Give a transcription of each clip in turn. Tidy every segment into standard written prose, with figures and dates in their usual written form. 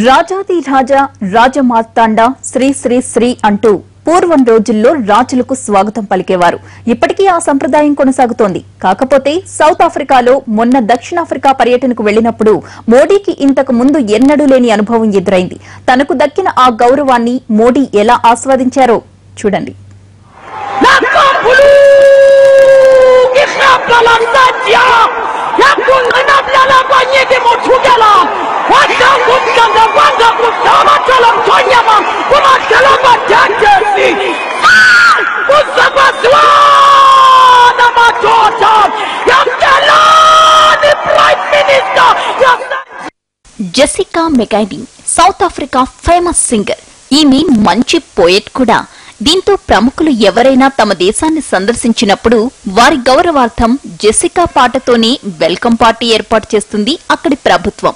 రాజాది రాజా రాజమార్తాండ శ్రీ శ్రీ శ్రీ అంటూ పూర్వం రోజుల్లో రాజులకు స్వాగతం పలికేవారు. ఇప్పటికీ ఆ సంప్రదాయం కొనసాగుతోంది. కాకపోతే సౌత్ ఆఫ్రికాలో మొన్న దక్షిణాఫ్రికా పర్యటనకు వెళ్లినప్పుడు మోడీకి ఇంతకు ముందు ఎన్నడూ లేని అనుభవం ఎదురైంది. తనకు దక్కిన ఆ గౌరవాన్ని మోడీ ఎలా ఆస్వాదించారో చూడండి. Jessica McKinney South Africa famous singer. ఈమె మంచి పోయెట్ కూడా. దీంతో ప్రముఖులు ఎవరైనా తమ దేశాన్ని సందర్శించినప్పుడు వారి గౌరవార్థం జెసికా పాటతోనే వెల్కమ్ పార్టీ ఏర్పాటు చేస్తుంది అక్కడి ప్రభుత్వం.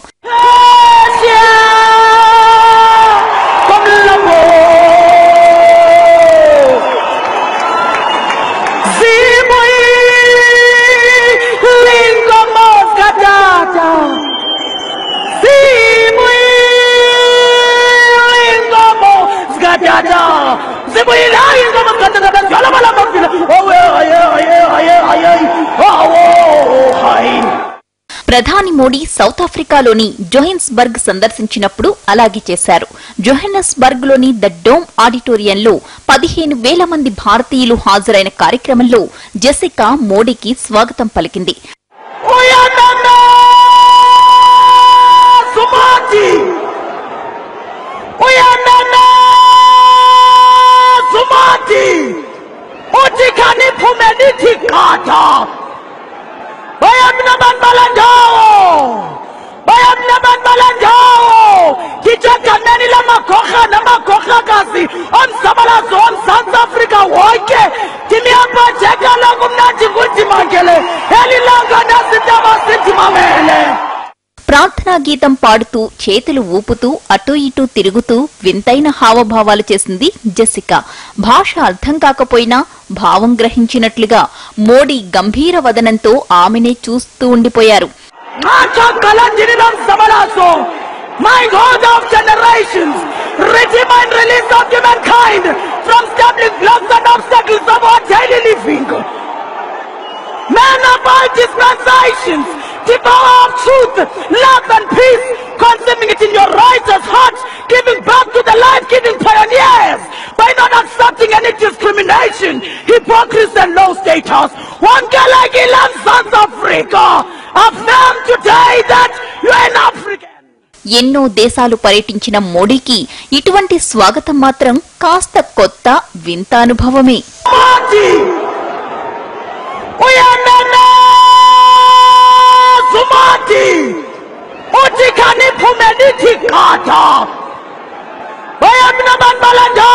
ప్రధాని మోడీ సౌత్ ఆఫ్రికాలోని జోహెన్స్బర్గ్ సందర్శించినప్పుడు అలాగే చేశారు. జోహెన్స్బర్గ్ లోని ద డోమ్ ఆడిటోరియంలో 15,000 మంది భారతీయులు హాజరైన కార్యక్రమంలో జెసికా మోడీకి స్వాగతం పలికింది. ప్రార్థనా గీతం పాడుతూ చేతులు ఊపుతూ అటూ ఇటూ తిరుగుతూ వింతైన హావభావాలు చేసింది జెసికా. భాష అర్థం కాకపోయినా భావం గ్రహించినట్లుగా మోడీ గంభీర వదనంతో ఆమెనే చూస్తూ ఉండిపోయారు. The power of truth, love and peace, consuming it in your righteous heart, giving back to the life-giving pioneers by not accepting any discrimination, hypocrisy and low status. One Galagilan South Africa, affirm today that you are an African. ఎన్నో దేశాలు పర్యటించిన మోడీకి ఇటువంటి స్వాగతం మాత్రం కాస్త కొత్త వింత అనుభవమే. Uthi khani phumeni thikhatha bayamna bantu balanja